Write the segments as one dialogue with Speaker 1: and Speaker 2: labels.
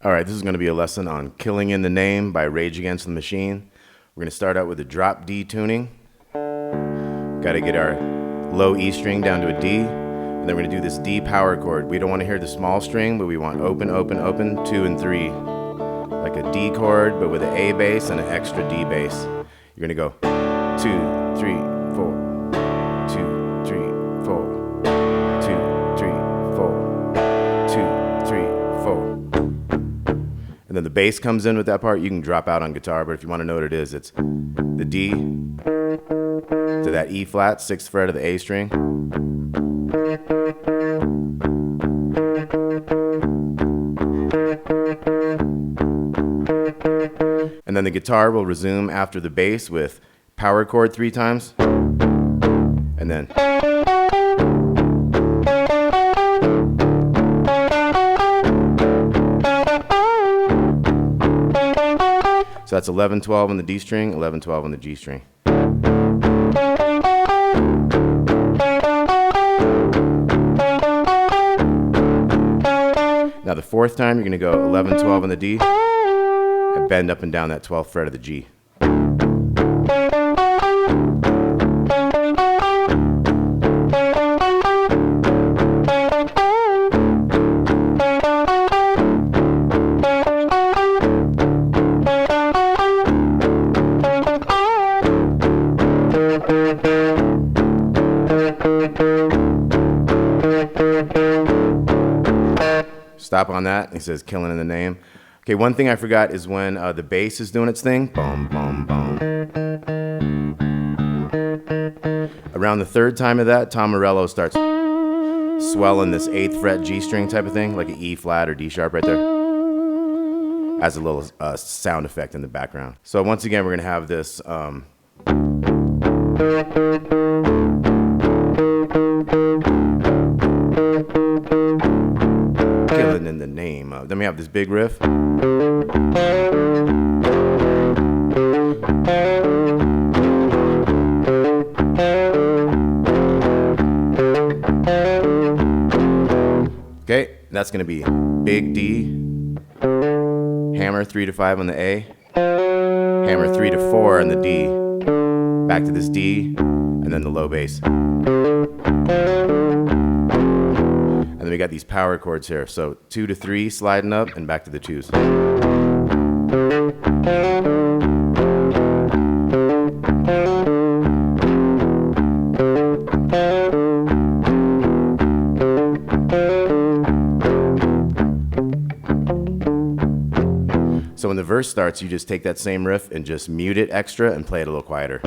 Speaker 1: All right, this is going to be a lesson on Killing in the Name by Rage Against the Machine. We're going to start out with a drop D tuning. Got to get our low E string down to a D, and then we're going to do this D power chord. We don't want to hear the small string, but we want open, open, open, 2 and 3. Like a D chord, but with an A bass and an extra D bass. You're going to go 2, 3, 4, 2, 3, 4, 2, 3, 4, 2, 3, 4. And then the bass comes in with that part. You can drop out on guitar, but if you want to know what it is, it's the D to that E flat, 6th fret of the A string. And then the guitar will resume after the bass with power chord 3 times. And then so that's 11-12 on the D string, 11-12 on the G string. Now the 4th time you're going to go 11-12 on the D and bend up and down that 12th fret of the G. Stop on that. He says Killing in the Name. Okay, one thing I forgot is when the bass is doing its thing. Boom, boom, boom. Around the 3rd time of that, Tom Morello starts swelling this 8th fret G string type of thing, like an E flat or D sharp right there. As a little sound effect in the background. So once again, we're going to have this. Killing in the Name of. Then we have this big riff. Okay, that's going to be big D, hammer 3 to 5 on the A, hammer 3 to 4 on the D, back to this D, and then the low bass. And then we got these power chords here. So 2 to 3 sliding up and back to the 2s. So when the verse starts, you just take that same riff and just mute it extra and play it a little quieter.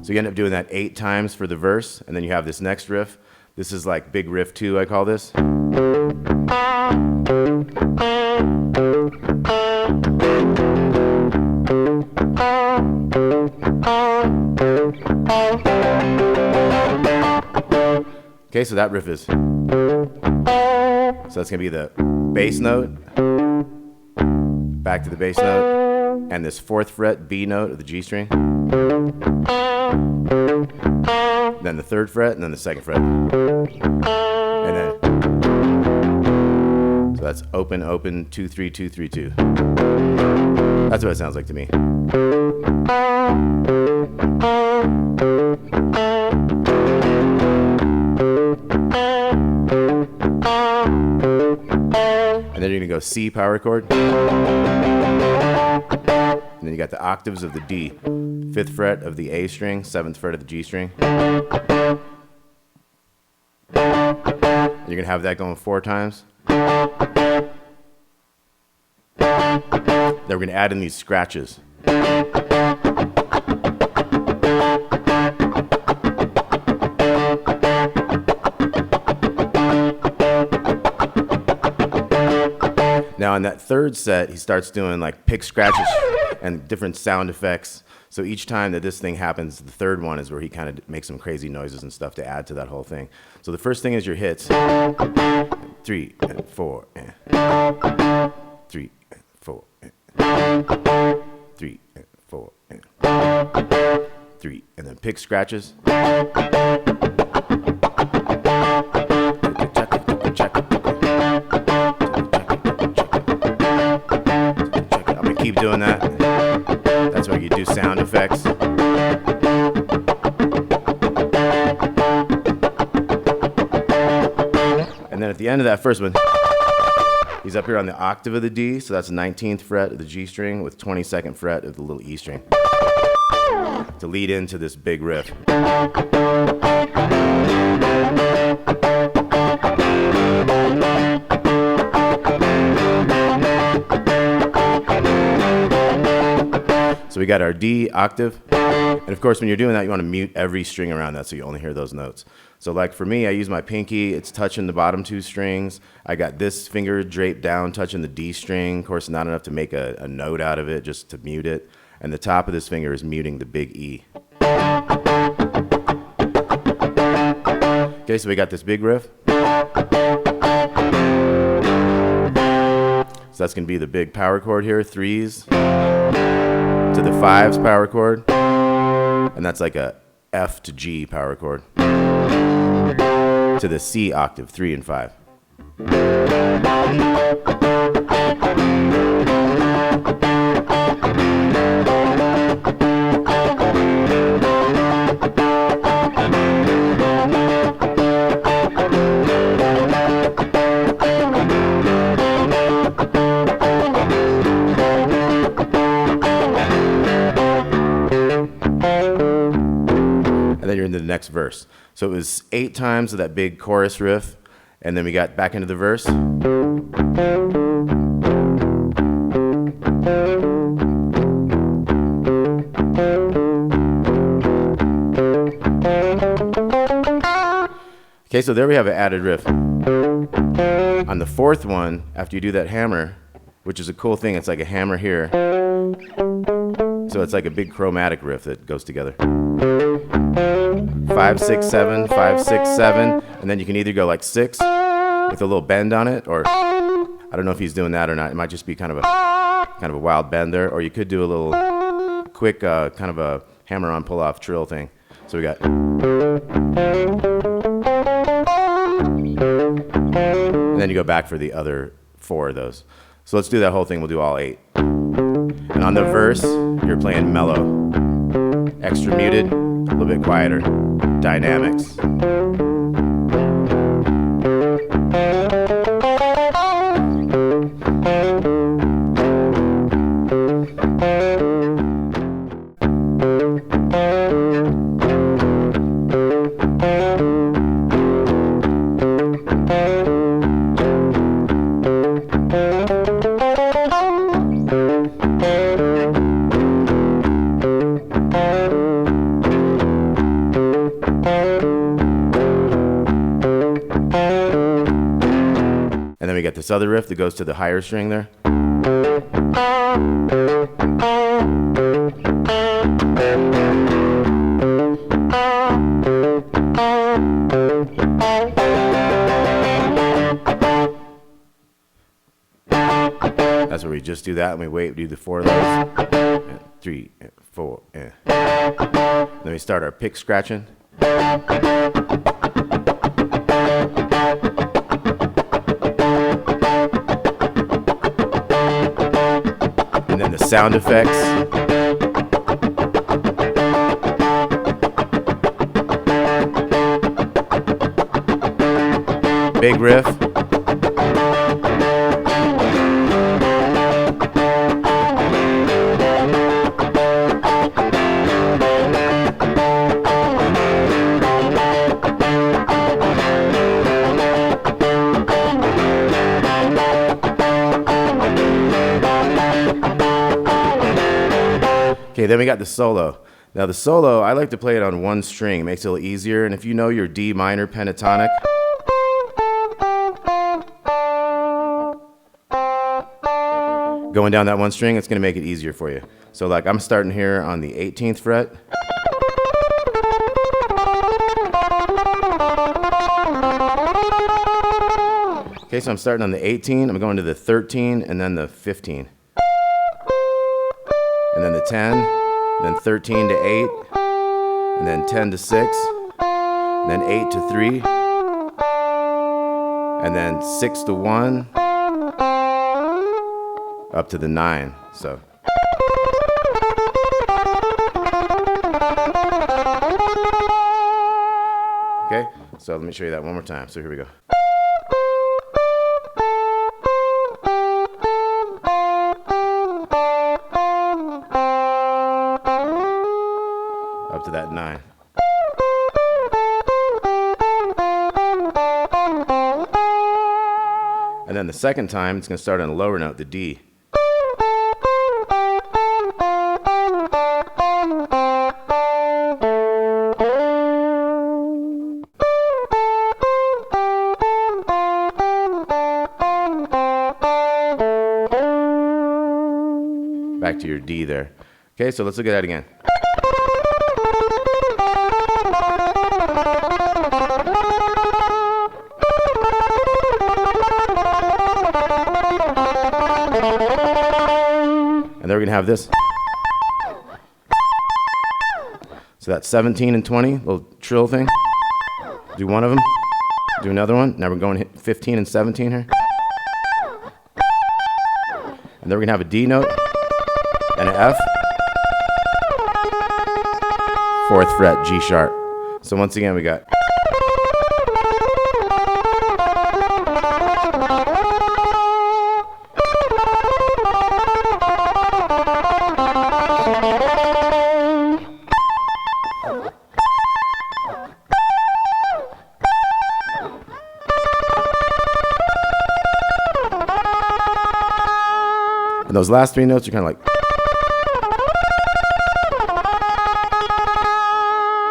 Speaker 1: So you end up doing that 8 times for the verse, and then you have this next riff. This is like big riff 2, I call this. Okay, so that riff is. So that's going to be the bass note, back to the bass note, and this 4th fret B note of the G string. Then the 3rd fret, and then the 2nd fret. And then. So that's open, open, 2, 3, 2, 3, 2. That's what it sounds like to me. And then you're going to go C power chord. And then you got the octaves of the D. 5th fret of the A string, 7th fret of the G string. And you're going to have that going 4 times. Then we're going to add in these scratches. Now in that 3rd set, he starts doing like pick scratches and different sound effects. So each time that this thing happens, the 3rd one is where he kind of makes some crazy noises and stuff to add to that whole thing. So the first thing is your hits. 3 and 4 and 3 and 4 and 3 and 4, and 3, and then pick scratches. I'm gonna keep doing that. That's where you do sound effects. And then at the end of that first one, he's up here on the octave of the D, so that's the 19th fret of the G string with 22nd fret of the little E string to lead into this big riff. So we got our D octave, and of course when you're doing that you want to mute every string around that so you only hear those notes. So like for me, I use my pinky, it's touching the bottom 2 strings. I got this finger draped down touching the D string, of course not enough to make a note out of it, just to mute it. And the top of this finger is muting the big E. Okay, so we got this big riff. So that's gonna be the big power chord here, 3s to the 5s power chord, and that's like a F to G power chord to the C octave, 3 and 5. And then you're into the next verse. So it was 8 times of that big chorus riff, and then we got back into the verse. Okay, so there we have an added riff. On the 4th one, after you do that hammer, which is a cool thing, it's like a hammer here. So it's like a big chromatic riff that goes together. 5, 6, 7, 5, 6, 7, and then you can either go like 6 with a little bend on it, or I don't know if he's doing that or not. It might just be kind of a wild bend there, or you could do a little quick kind of a hammer-on pull-off trill thing. So we got, and then you go back for the other 4 of those. So let's do that whole thing. We'll do all 8. And on the verse, you're playing mellow, extra muted, a little bit quieter, dynamics. And then we got this other riff that goes to the higher string there. That's where we just do that and we wait, do the 4 of those. And 3, and 4, and then we start our pick scratching. And then the sound effects. Big riff. Okay, then we got the solo. Now the solo, I like to play it on 1 string. It makes it a little easier. And if you know your D minor pentatonic, going down that 1 string, it's gonna make it easier for you. So like I'm starting here on the 18th fret. Okay, so I'm starting on the 18, I'm going to the 13, and then the 15. and then the 10, then 13 to 8, and then 10 to 6, and then 8 to 3, and then 6 to 1, up to the 9. So. Okay, so let me show you that one more time. So here we go. Up to that 9. And then the second time, it's going to start on a lower note, the D. Back to your D there. Okay, so let's look at that again. And then we're going to have this. So that's 17 and 20, little trill thing. Do one of them. Do another one. Now we're going to hit 15 and 17 here. And then we're going to have a D note and an F. 4th fret, G sharp. So once again, we got. And those last 3 notes are kind of like.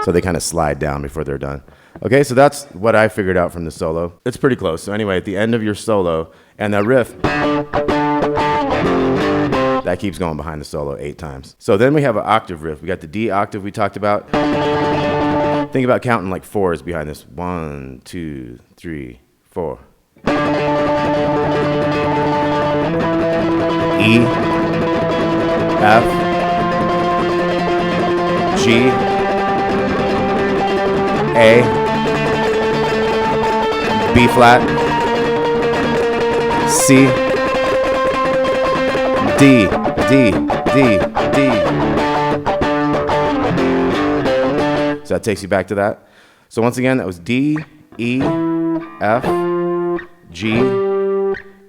Speaker 1: So they kind of slide down before they're done. Okay, so that's what I figured out from the solo. It's pretty close. So anyway, at the end of your solo, and that riff, that keeps going behind the solo 8 times. So then we have an octave riff. We got the D octave we talked about. Think about counting like 4s behind this. 1, 2, 3, 4. E, F, G, A, B flat, C, D, D, D, D. So that takes you back to that. So once again, that was D, E, F, G,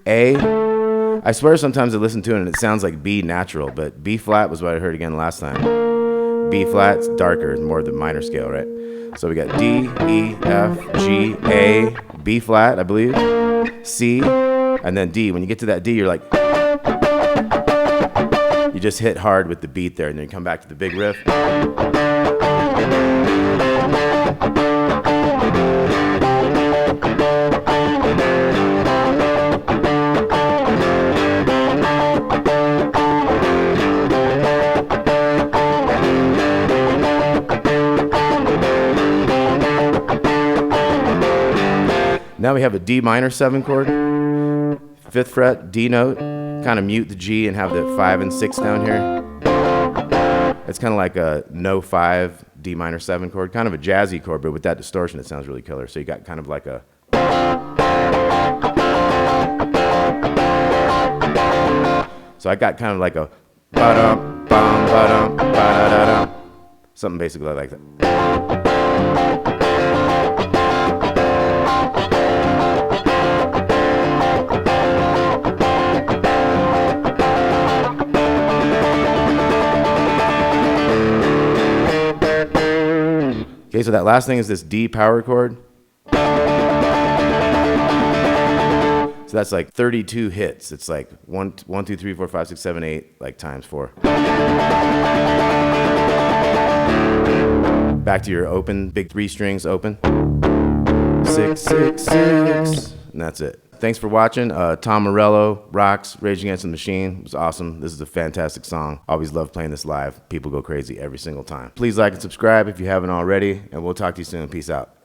Speaker 1: A. I swear sometimes I listen to it and it sounds like B natural, but B flat was what I heard again last time. B flat's darker, more of the minor scale, right? So we got D, E, F, G, A, B flat, I believe, C, and then D. When you get to that D, you're like, you just hit hard with the beat there, and then you come back to the big riff. Now we have a D minor 7 chord, 5th fret, D note, kind of mute the G and have the 5 and 6 down here. It's kind of like a no 5 D minor 7 chord, kind of a jazzy chord, but with that distortion it sounds really killer. So you got kind of like a. So I got kind of like a ba-dum, bum, ba-dum, ba-da-da-dum. Something basically like that. Okay, so that last thing is this D power chord. So that's like 32 hits. It's like 1, 2, 3, 4, 5, 6, 7, 8, like times 4. Back to your open, big 3 strings open. 6, 6, 6, and that's it. Thanks for watching. Tom Morello rocks. Rage Against the Machine. It was awesome. This is a fantastic song. Always love playing this live. People go crazy every single time. Please like and subscribe if you haven't already, and we'll talk to you soon. Peace out.